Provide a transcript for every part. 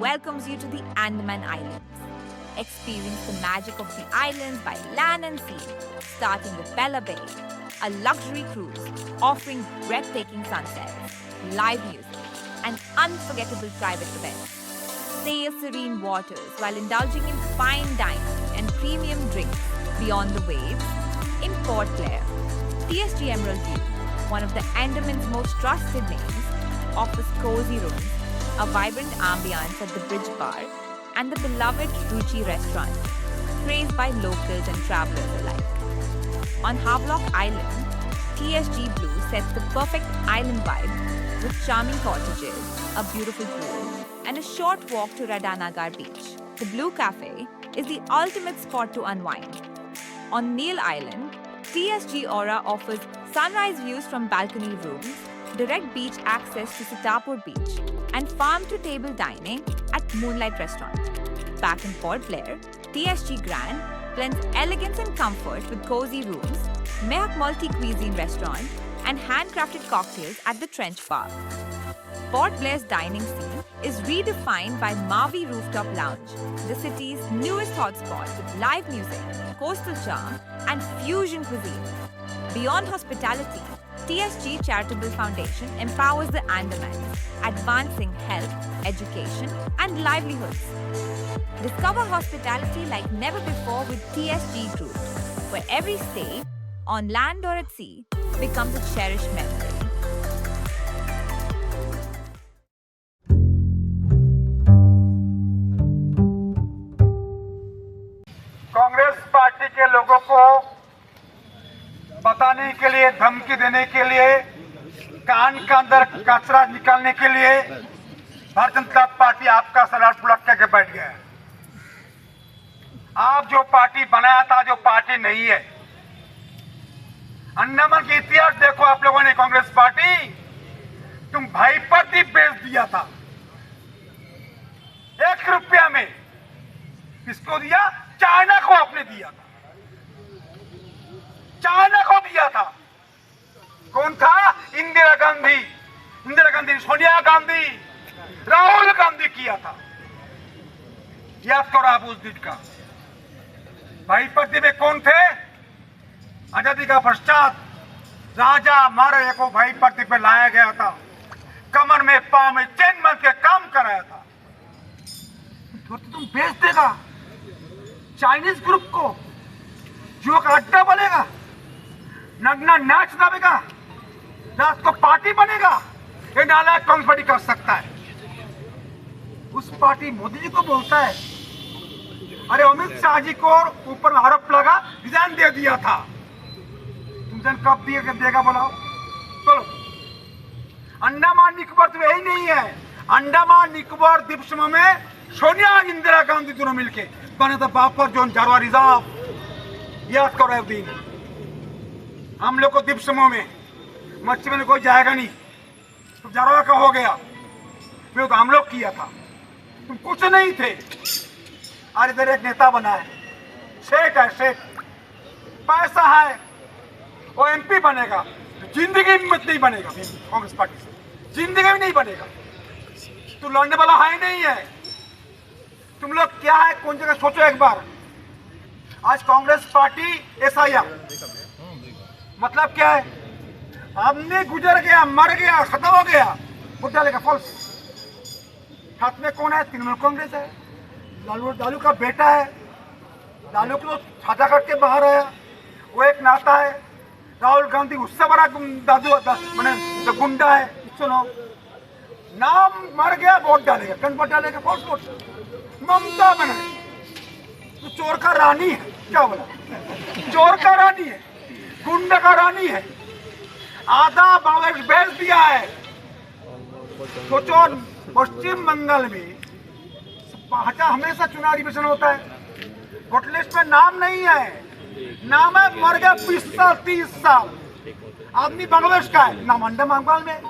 welcomes you to the Andaman Islands. Experience the magic of the islands by land and sea, starting with Bella Bay, a luxury cruise offering breathtaking sunsets, live music, and unforgettable private events. Sail serene waters while indulging in fine dining and premium drinks beyond the waves in Port Blair. TSG Emerald View, one of the Andaman's most trusted names, offers cozy rooms, a vibrant ambience at the Bridge Bar, and the beloved Ruchi restaurant, praised by locals and travelers alike. On Havelock Island, TSG Blue sets the perfect island vibe with charming cottages, a beautiful pool, and a short walk to Radhanagar Beach. The Blue Cafe is the ultimate spot to unwind. On Neil Island, TSG Aura offers sunrise views from balcony rooms, direct beach access to Sitapur Beach, and farm-to-table dining at Moonlight Restaurant. Back in Port Blair, TSG Grand blends elegance and comfort with cozy rooms, Mehak multi-cuisine restaurant, and handcrafted cocktails at the Trench Bar. Port Blair's dining scene is redefined by Mavi Rooftop Lounge, the city's newest hotspot with live music, coastal charm, and fusion cuisine. Beyond hospitality, TSG Charitable Foundation empowers the Andamans, advancing health, education, and livelihoods. Discover hospitality like never before with TSG Group, where every stay, on land or at sea, becomes a cherished memory. Congress party के लोगों को बताने के लिए, धमकी देने के लिए, कान के अंदर कचरा निकालने के लिए भारतीय जनता पार्टी आपका सलाह पुलट करके बैठ गया है। आप जो पार्टी बनाया था, जो पार्टी नहीं है। अंडमान के इतिहास देखो आप लोगों ने। कांग्रेस पार्टी तुम भाई पर भी बेच दिया था 1 रुपया में। किसको दिया? चाइना को आपने दिया था। चाइना को दिया था। कौन था? इंदिरा गांधी। इंदिरा गांधी, सोनिया गांधी, राहुल गांधी किया था। याद करो आप उस दिन का। भाई पट्टी में कौन थे? आजादी का पश्चात राजा महाराजा को भाई पट्टी पे लाया गया था। कमर में, पांव में चेन बांध के काम कराया था। तो तुम बेच देगा चाइनीज ग्रुप को, जो का अड्डा बनेगा, नगना नाच दावेगा, रात को पार्टी बनेगा। ये नालायक कांग्रेस पार्टी कर सकता है। उस पार्टी मोदी जी को बोलता है, अरे अमित शाह जी को ऊपर आरोप लगा, रिजाइन दे दिया था। तुम कब देगा बोलाओ? चलो। अंडमान निकोबार तो यही नहीं है। अंडमान निकोबार द्वीप समूह में सोनिया इंदिरा गांधी दोनों मिलके बने था बापर जोन जारवा रिजर्व। याद करो दिन हम लोग को द्वीप समूह में मच्छी में कोई जाएगा नहीं, तो जारवा का हो गया। फिर तो हम लोग किया था। तुम कुछ नहीं थे। आज इधर एक नेता बना है, सेठ है, सेठ, पैसा है, वो एमपी बनेगा। जिंदगी में नहीं बनेगा कांग्रेस पार्टी से, जिंदगी में नहीं बनेगा। तू लड़ने वाला है नहीं है। तुम लोग क्या है, कौन जगह सोचो एक बार। आज कांग्रेस पार्टी एसआईआर मतलब क्या है? हमने गुजर गया, मर गया, खत्म हो गया, वोट डालेगा। फॉल्स। साथ में कौन है? तृणमूल कांग्रेस है। लालू का बेटा है। लालू को तो छाता काट के बाहर आया, वो एक नाता है। राहुल गांधी उससे बड़ा मैंने गुंडा है। सुनो, नाम मर गया, वोट डालेगा। कौन वोट डालेगा? False vote. ममता बनर्जी तो चोर का रानी है। क्या बोला? चोर का रानी है, गुंडा का रानी है। आधा बांग्लादेश भेज दिया है। सोचो, पश्चिम बंगाल में हमेशा चुनाव अधिवेशन होता है। वोट लिस्ट में नाम नहीं है। नाम है, मर गया 20 साल 30 साल। आदमी बांग्लादेश का है, नाम अंडमान बंगाल में।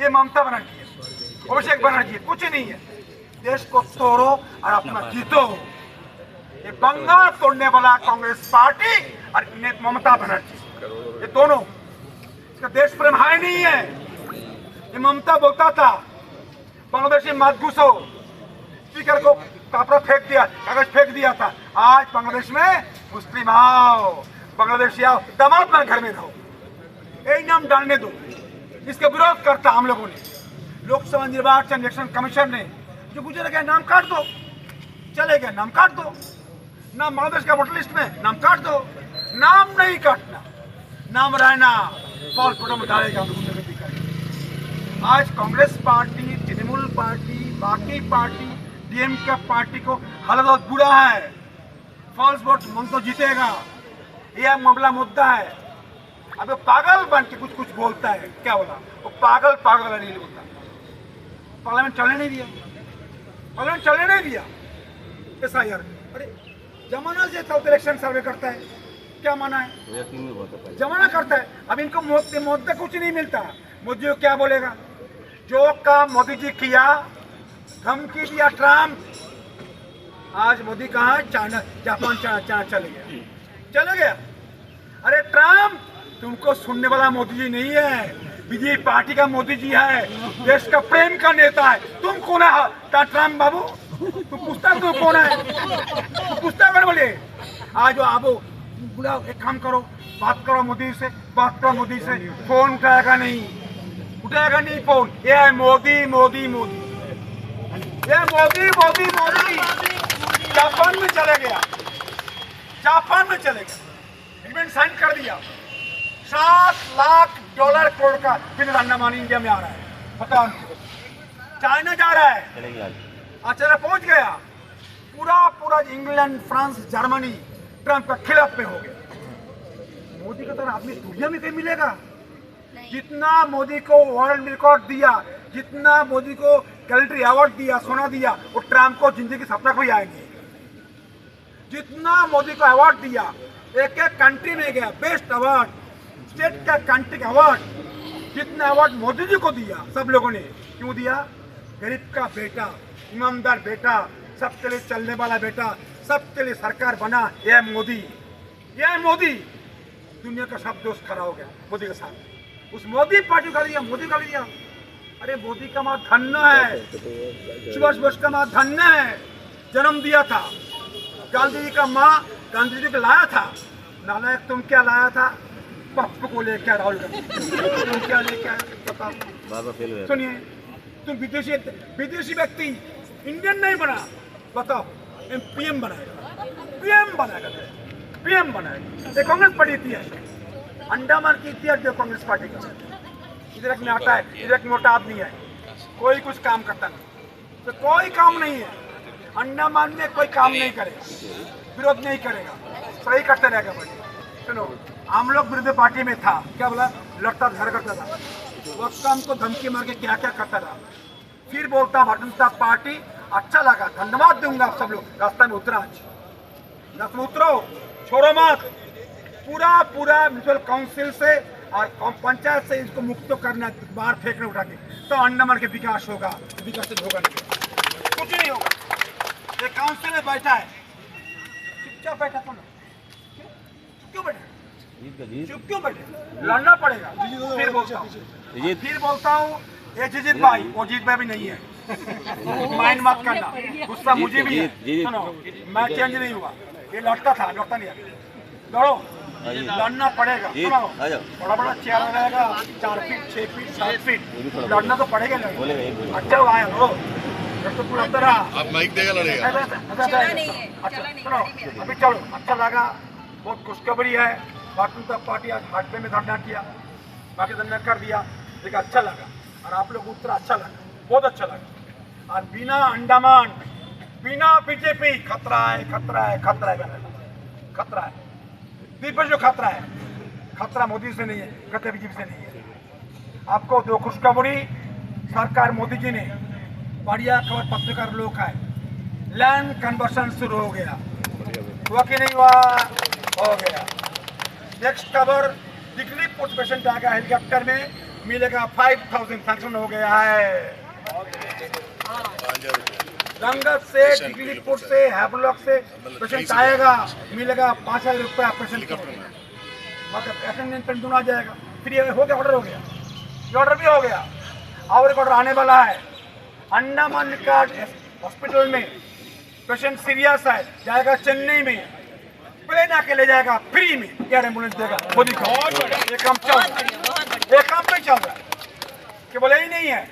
ये ममता बनर्जी है, अभिषेक बनर्जी है, कुछ नहीं है। देश को तोड़ो और अपना जीतो। ये बंगाल तोड़ने वाला कांग्रेस पार्टी और ममता बनर्जी, ये दोनों, इसका देश प्रेम है नहीं है। ये ममता बोलता था बांग्लादेशी मत घुसो, स्पीकर को कपड़ा फेंक दिया, कागज फेंक दिया था। आज बांग्लादेश में मुस्लिम आओ, बांग्लादेशी आओ, दामाद में घर में रहो, यही नाम डालने दो। इसका विरोध करता हम लोगों ने। लोकसभा निर्वाचन इलेक्शन कमीशन ने जो गुजर गया नाम काट दो, चले गए नाम काट दो, नाम बांग्लादेश का वोटर लिस्ट में नाम काट दो। नाम नहीं काटना, नाम रहना, फॉल्स फोटो में डालेगा। आज कांग्रेस पार्टी, तृणमूल पार्टी, बाकी पार्टी, डीएमके पार्टी को हालत बहुत बुरा है। फॉल्स वोट मन तो जीतेगा, यह मामला मुद्दा है। अब वो पागल बन के कुछ कुछ बोलता है, क्या बोला वो पागल पागल नहीं बोलता। पार्लियामेंट चलने नहीं दिया, पार्लियामेंट चलने नहीं दिया। ऐसा यार, अरे जमाना से चलते इलेक्शन सर्वे करता है, क्या माना है, जमाना करता है। अब इनको मुद्दा कुछ नहीं मिलता। मोदी को क्या बोलेगा, जो काम मोदी जी किया, धमकी दिया ट्रम्प, आज मोदी कहा चाइना, जापान चाइना चले गया। अरे ट्रम्प तुमको सुनने वाला मोदी जी नहीं है, बीजेपी पार्टी का मोदी जी है, देश का प्रेम का नेता है। तुम कौन है ट्रम्प बाबू, तुम पूछता तुम कौन है, तुम पूछता कौन बोले। आज आबो बुलाओ, एक काम करो, बात करो मोदी से, बात करो मोदी से। फोन उठाएगा नहीं फोन। ये है मोदी मोदी मोदी, ये मोदी मोदी मोदी। जापान में चले गया, एग्रीमेंट साइन कर दिया। $7 लाख करोड़ का बिजनेस अंडमान इंडिया में आ रहा है। पता नहीं चाइना जा रहा है, अच्छा पहुंच गया। पूरा इंग्लैंड, फ्रांस, जर्मनी ट्रम्प का खिलाफ में हो गया। मोदी का तरह आदमी दुनिया में कहीं मिलेगा? जितना मोदी को वर्ल्ड रिकॉर्ड दिया, जितना मोदी को गैलेंट्री अवार्ड दिया, सोना दिया, वो ट्रम्प को जिंदगी के सपना को ही आएंगे। जितना मोदी को अवार्ड दिया, एक एक कंट्री में गया, बेस्ट अवार्ड, स्टेट का कंट्री का अवार्ड, जितना अवार्ड मोदी जी को दिया सब लोगों ने। क्यों दिया? गरीब का बेटा, ईमानदार बेटा, सबके लिए चलने वाला बेटा, सबके लिए सरकार बना, यह मोदी। दुनिया का सब दोस्त खड़ा हो गया मोदी के साथ। उस मोदी पार्टी का लिया, मोदी का लिया। अरे मोदी का माँ धन्य है, सुभाष बोस का माँ धन्य है, जन्म दिया था। गांधी जी का माँ गांधी जी को लाया था। नालायक तुम क्या लाया था? पप्पू को लेके आया, राहुल गांधी तुम क्या लेके आया बताओ। सुनिए, तुम विदेशी व्यक्ति इंडियन नहीं बना, बताओ पीएम बनाएगा। ये कांग्रेस पार्टी इतिहास है, अंडमान की इतिहास जो कांग्रेस पार्टी का। इधर एक मोटा है, इधर एक मोटा आदमी है, कोई कुछ काम करता नहीं, तो कोई काम नहीं है। अंडमान में कोई काम नहीं करेगा, विरोध नहीं करेगा, सही करते रहेगा। भाई सुनो, हम लोग विरोधी पार्टी में था, क्या बोला, लड़ता घर करता था, वक्त हमको धमकी मार के क्या क्या करता था। फिर बोलता भारतीय जनता पार्टी, अच्छा लगा, धन्यवाद दूंगा आप सब लोग। रास्ता में उतरा, रास्ते में उतरो, छोड़ो मत। पूरा म्यूनिसिपल काउंसिल से और पंचायत से इसको मुक्त करना, बाहर फेंकने उठा के, तो अंडमान के विकास होगा। विकास होगा नहीं, कुछ नहीं होगा। ये काउंसिल में बैठा है, चुपचाप बैठा था ना, क्यों बैठे? चुप क्यों बैठे? लड़ना पड़ेगा। फिर बोलता हूँ ये जीत भाई, वो जीत भाई भी नहीं है, माइंड मत करना, गुस्सा मुझे भी है। सुनो, मैं चेंज नहीं हुआ, ये लड़ता नहीं है। लड़ो, लड़ना पड़ेगा। बड़ा बड़ा चेयर रहेगा, 4 फीट 6 फीट 7 फीट, लड़ना तो पड़ेगा। अच्छा आया लो, तो पूरा तरह आप माइक देगा, लड़ेगा। अच्छा सुनो, अभी चलो, अच्छा लगा, बहुत खुशखबरी है। भारतीय जनता पार्टी आज भाजपा में धरना किया, बाकी धरना कर दिया, लेकिन अच्छा लगा। और आप लोग उत्तरा अच्छा लगा, बहुत अच्छा लगा। और बिना अंडमान, बिना बीजेपी, खतरा है। दीपक जो खतरा है, खतरा मोदी से नहीं है, खतरा बीजेपी से नहीं है। आपको दो खुशखबरी, सरकार मोदी जी ने बढ़िया खबर पत्रकार लोग का है, लैंड कन्वर्सन शुरू हो गया, हुआ कि नहीं हुआ? हो गया। नेक्स्ट खबर, दिल्ली पोर्ट पेशेंट आएगा हेलीकॉप्टर में, मिलेगा 5000 सैंक्शन हो गया है। रंगत से, दिल्ली पोर्ट से, हैवलॉक से पेशेंट आएगा, मिलेगा 5000 रुपया पेशेंट को, मतलब अटेंडेंट दोनों आ जाएगा। फिर ये हो गया, ऑर्डर हो गया, ये ऑर्डर भी हो गया, और एक ऑर्डर आने वाला है। अंडमान निकोबार हॉस्पिटल में पेशेंट सीरियस है, जाएगा चेन्नई में, प्लेन आके ले जाएगा फ्री में, एयर एम्बुलेंस देगा मोदी का। ये काम चल रहा है, ये काम नहीं चल रहा है कि बोले ही नहीं है।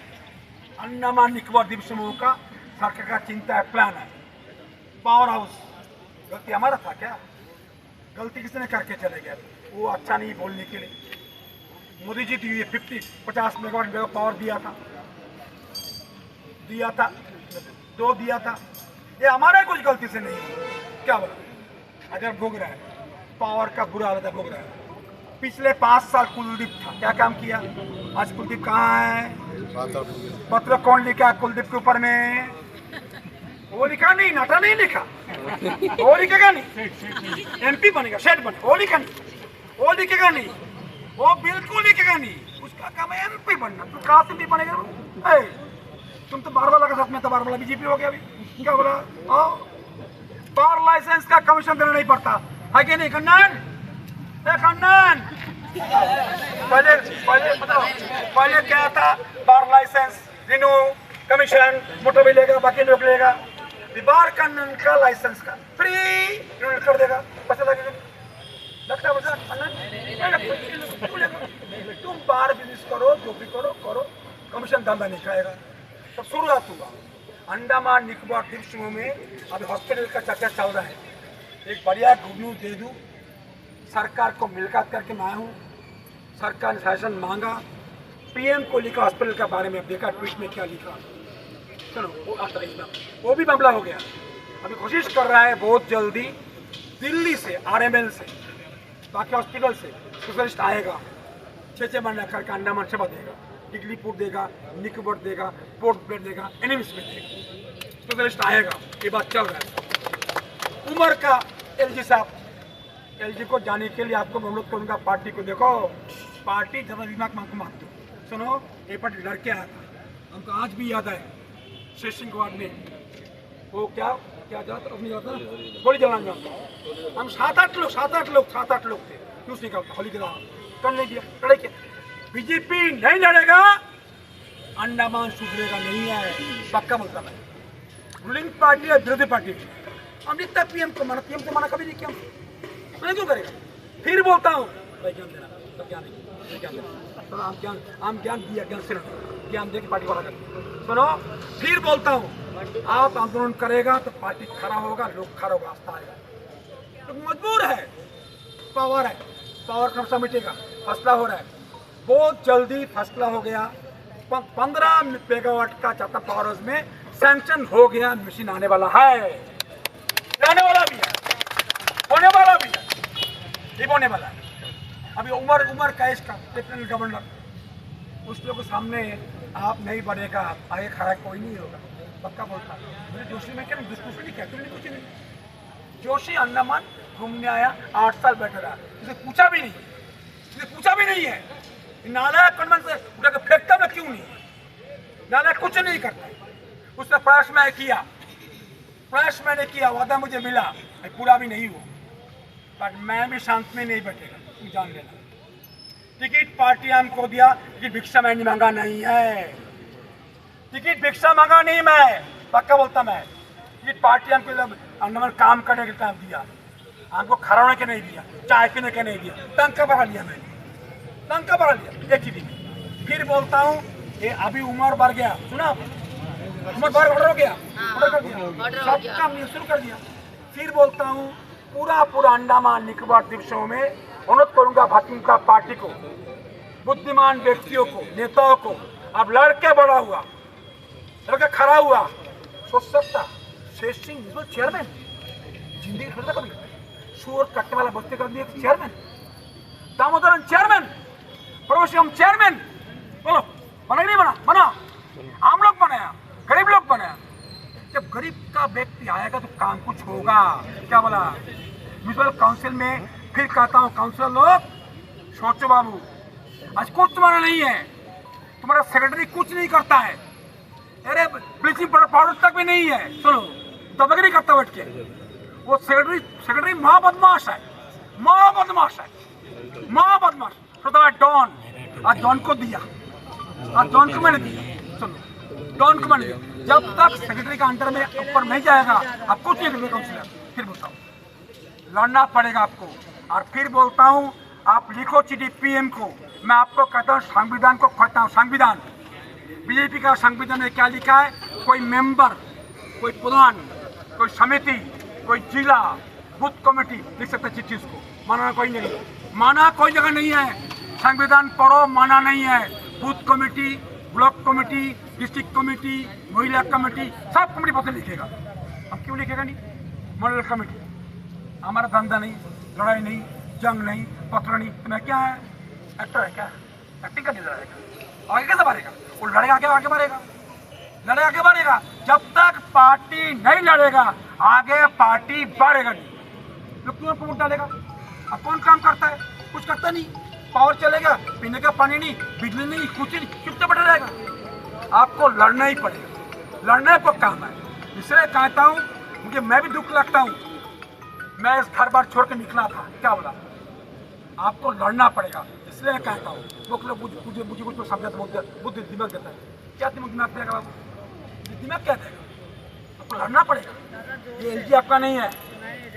अंडमान निकोबार द्वीप समूह का सरकार का चिंता है, प्लान है, पावर हाउस। गलती हमारा था क्या? गलती किसने करके चले गए? वो अच्छा नहीं बोलने के लिए मोदी जी दिए 50 मेगावाट पावर दिया था 2 दिया था। ये हमारा कुछ गलती से नहीं है। क्या बोला? अगर भोग रहा है, पावर का बुरा हालत है, भोग रहा है। पिछले 5 साल कुलदीप था, क्या काम किया? आज कुलदीप कहाँ है? पत्र कौन लिखा कुलदीप के ऊपर में? वो लिखा नहीं, नाटा नहीं लिखा, वो लिखेगा नहीं। एमपी बनेगा, सेट बनेगा, वो लिखा नहीं, वो लिखेगा नहीं, वो बिल्कुल लिखेगा नहीं। उसका काम है एमपी बनना। तो कहाँ से एमपी बनेगा? तुम तो बारवाला के साथ में, तो बारवाला बीजेपी हो गया अभी। क्या बोला? पावर लाइसेंस का कमीशन देना नहीं पड़ता है कि नहीं? कन्नन, कन्नन, पहले क्या था? Power license renew commission motor लेगा, बाकी लोग लेगा। बार कन्नन का लाइसेंस का फ्री रिन्यू कर देगा, पैसा लगेगा, लगता है। तुम बार बिजनेस करो, जो भी करो, कमीशन धंधा नहीं खाएगा। तब शुरुआत हुआ। अंडमान निकोबार द्वीप समूह में अभी हॉस्पिटल का चर्चा चल रहा है। एक बढ़िया गुड न्यूज दे दूं, सरकार को मिलकर करके मैं हूँ, सरकार ने शासन मांगा, पीएम को लिखा हॉस्पिटल के बारे में, देखा ट्वीट में क्या लिखा। चलो वो भी मामला हो गया। अभी कोशिश कर रहा है बहुत जल्दी दिल्ली से, आरएमएल से, बाकी हॉस्पिटल से स्पेशलिस्ट आएगा, 6 महीना करके अंडमान सेवा देगा, डिग्रीपुर देगा, निकोबार देगा, पोर्ट ब्लेयर देगा, एनिम्स में देगा, स्पेशलिस्ट आएगा। ये बात चल रहा है। उमर का एलजी साहब, एलजी को जाने के लिए आपको अनुरोध करूंगा, पार्टी को देखो, पार्टी ज़्यादा दिमाग में मत दो। सुनो, ये पार्टी लड़ के आया था, हमको आज भी याद है। शेषिंग वार्ड में वो क्या जाता अपनी जाता गोली जलाने जाता। हम 7-8 लोग थे। क्यों निकलता? होली जला कर नहीं दिया, लड़े क्या? बीजेपी नहीं लड़ेगा, अंडमान सुधरेगा नहीं है, पक्का बोलता मैं। रूलिंग पार्टी है, विरोधी पार्टी। हमने तक पीएम को मना कभी नहीं किया। मैं क्यों करेगा? फिर बोलता हूँ, ज्ञान देना, सब ज्ञान देना, हम ज्ञान दिया, ज्ञान सिर्फ ज्ञान दे के पार्टी वाला करते। सुनो, फिर बोलता हूँ, आप आंदोलन करेगा तो पार्टी खड़ा होगा, लोग खड़ा होगा, आस्था आएगा। तो मजबूर है, पावर है, पावर खर्चा मिटेगा। फैसला हो रहा है, बहुत जल्दी फैसला हो गया। 15 मेगावाट का चाहता पावर हाउस में सैंक्शन हो गया, मशीन आने वाला है, आने वाला भी है, होने वाला भी है, ये होने वाला है। अभी उमर का इसका लेफ्टिनेंट गवर्नर, उस लोगों के सामने आप नहीं बढ़ेगा, आगे खड़ा कोई नहीं होगा, पक्का बोलता। मेरे जोशी में क्या डिस्कशन नहीं किया, तुमने कुछ नहीं। जोशी अंडमान घूमने आया, 8 साल बैठा रहा, उसे पूछा भी नहीं है। नालायक कन्वन से उठा के फेंकता मैं क्यों नहीं? नालायक कुछ नहीं करता। उसने प्रयास मैंने किया, वादा मुझे मिला, पूरा भी नहीं हुआ, बट मैं भी शांत में नहीं बैठेगा, तुम जान लेना। टिकट पार्टी हमको दिया, टिकट भिक्षा मैंने मांगा नहीं है, टिकट भिक्षा मांगा नहीं मैं, पक्का बोलता मैं। टिकट पार्टी हमको अंडमान काम करने के टाइम दिया, हमको खड़ा होने के नहीं दिया, चाय पीने के नहीं दिया, टंका भरा लिया मैंने, टंका भरा लिया एक ही दिन। फिर बोलता हूँ, ये अभी उम्र बढ़ गया, सुना, उम्र बढ़ हो गया, सब काम शुरू कर दिया। फिर बोलता हूँ, पूरा अंडमान निकोबार द्वीप समूह में अनुरोध करूंगा भाजपा पार्टी को, बुद्धिमान व्यक्तियों को, नेताओं को, अब लड़के बड़ा हुआ, लड़के खड़ा हुआ, सोच सकता शेष सिंह चेयरमैन, जिंदगी खरीदा कभी, सूर कट्टे वाला बस्ती कर दिया चेयरमैन, दामोदरन चेयरमैन, परोशियम चेयरमैन, बोलो बना नहीं बना, आम लोग बनाया, गरीब लोग बनाया। जब गरीब का व्यक्ति आएगा तो काम कुछ होगा। क्या बोला? म्यूनिसिपल काउंसिल में फिर कहता हूँ, काउंसिलर लोग सोचो बाबू, आज कुछ तुम्हारा नहीं है, तुम्हारा सेक्रेटरी कुछ नहीं करता है, अरे ब्लीचिंग पाउडर तक भी नहीं है, सुनो दबगरी करता बैठ के। वो सेक्रेटरी महाबदमाश है, डॉन। आज डॉन को दिया, आज डॉन को मैंने दिया, सुनो डॉन को मैंने दिया। जब तक सेक्रेटरी का अंडर में ऊपर नहीं जाएगा आप कुछ नहीं करेंगे काउंसिलर। फिर बोलता हूँ लड़ना पड़ेगा आपको। और फिर बोलता हूँ आप लिखो चिट्ठी पीएम को। मैं आपको कहता हूँ संविधान को खोता हूँ। संविधान बीजेपी का संविधान में क्या लिखा है? कोई मेंबर, कोई प्रधान, कोई समिति, कोई जिला बूथ कमेटी लिख सकता है चिट्ठी उसको। माना कोई नहीं, माना कोई जगह नहीं है। संविधान पढ़ो, माना नहीं है। Booth committee, block committee, district committee, महिला कमेटी, सब कमेटी पत्र लिखेगा। अब क्यों लिखेगा नहीं? मंडल कमेटी। हमारा धंधा नहीं, लड़ाई नहीं, जंग नहीं, पत्र नहीं, तो मैं क्या है? एक्टर है क्या? एक्टिंग करने लड़ेगा, आगे कैसे बढ़ेगा? वो लड़ेगा, आगे बढ़ेगा, लड़ेगा, आगे बढ़ेगा। जब तक पार्टी नहीं लड़ेगा आगे पार्टी बढ़ेगा नहीं। तो क्यों वोट डालेगा? अब कौन काम करता है? कुछ करता नहीं। पावर चलेगा, पीने का पानी नहीं, बिजली नहीं, कुछ नहीं, चुपचाप बैठा रहेगा। आपको लड़ना ही पड़ेगा, लड़ने को काम है। इसलिए कहता हूँ, मुझे मैं भी दुख लगता हूँ। मैं इस घर बार छोड़ के निकला था, क्या बोला? आपको लड़ना पड़ेगा। इसलिए कहता हूँ वो लोग मुझे कुछ समझा बोलते बुद्धि दिमाग देता है। क्या दिमाग देगा बाबू? दिमाग क्या देगा? आपको लड़ना पड़ेगा। ये एलजी आपका नहीं है।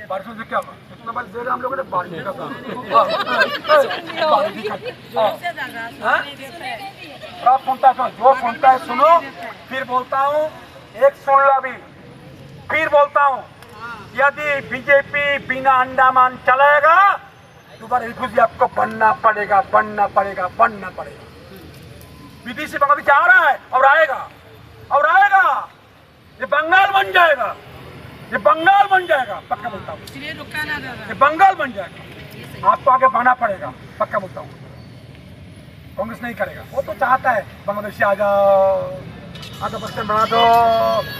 बारिशों से क्या हुआ? इतना बार दे रहे हम लोगों ने बारिश का सुनता है, जो सुनता है सुनो। फिर बोलता हूँ, एक सुन लो अभी, फिर बोलता हूँ, यदि बीजेपी बिना अंडमान चलाएगा दोबारा रिफ्यूजी आपको बनना पड़ेगा, बनना पड़ेगा, बनना पड़ेगा। विदेशी बांग्लादेश आ रहा है और आएगा और आएगा। ये बंगाल बन जाएगा, ये बंगाल बन जाएगा, पक्का बोलता हूँ। ये बंगाल बन जाएगा। आपको आगे बढ़ना पड़ेगा, पक्का बोलता हूँ। कांग्रेस नहीं करेगा। वो तो चाहता है बांग्लादेशी आ जाओ, आधा बस्ते बना दो,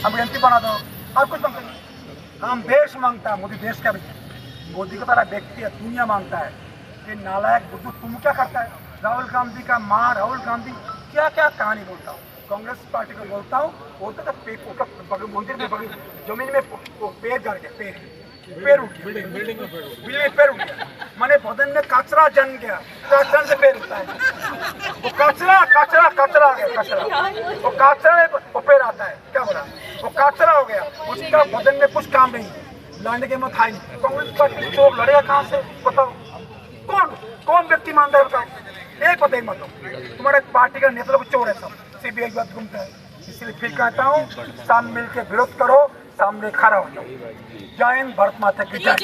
हम एमपी बना दो, और कुछ मांगते नहीं। हम देश मांगता है। मोदी देश का भी, मोदी को तरह व्यक्ति है, दुनिया मांगता है। ये नालायक बुद्धू तुम क्या करता है? राहुल गांधी का माँ, राहुल गांधी क्या क्या कहानी बोलता हूँ। कांग्रेस पार्टी को बोलता हूँ, बोलता था मंदिर में जमीन में पेड़ गड़ गया, पेड़ उठ गया, बिल्डिंग में पेड़ उठ गया। मैंने बदन में कचरा जम गया, कचरा से पेड़ उठता है। वो कचरा कचरा कचरा आ गया, कचरा, वो कचरा में वो पेड़ आता है। क्या बोला? वो कचरा हो गया, उसका बदन में कुछ काम नहीं, लड़ने के में खाई नहीं। कांग्रेस पार्टी तो लड़ेगा कहाँ से? बताओ कौन कौन व्यक्ति मानता है? बताओ, एक बताइए मत। तुम्हारे पार्टी का नेता लोग चोर है, सब सीबीआई की बात घूमता है। इसलिए फिर कहता हूँ, साथ मिल के विरोध करो, सामने खड़ा हो जाओ। जय हिंद, भारत माता की जय।